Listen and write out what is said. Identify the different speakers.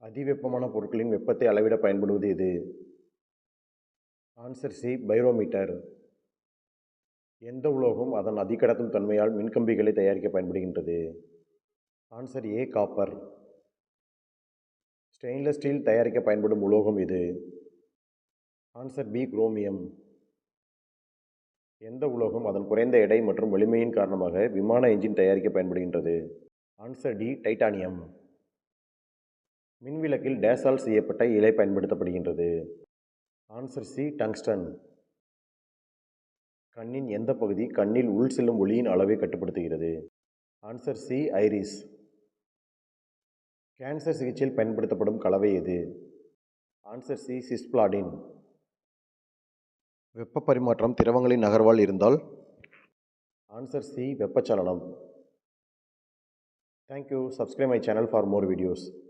Speaker 1: அதிவெப்பமான பொருட்களின் வெப்பத்தை அளவிட பயன்படுவது எது? Answer C, pyrometer. எந்த உலோகம் அதன் அதிகடத்தும் தன்மையால் மின்கம்பிகளை தயாரிக்க பயன்படுகின்றது? Answer A, copper. Stainless steel தயாரிக்க பயன்படும் உலோகம் எது? Answer B, chromium. எந்த உலோகம் அதன் குறைந்த எடை மற்றும் வலிமையின் காரணமாக விமான என்ஜின் தயாரிக்க பயன்படுகின்றது? Answer D, titanium. மின்விளக்கில் டேஸால் செய்யப்பட்ட இழை பயன்படுத்தப்படுகின்றது? Answer C, tungsten. கண்ணின் எந்த பகுதி கண்ணில் உள் செல்லும் ஒளியின் அளவை கட்டுப்படுத்துகிறது? Answer C, iris. கேன்சர் சிகிச்சையில் பயன்படுத்தப்படும் கலவை எது? Answer C, cisplatin. வெப்ப பரிமாற்றம் திரவங்களின் நகர்வால் இருந்தால்? ஆன்சர் சி, வெப்பச்சலனம். Thank you. Subscribe my channel for more videos.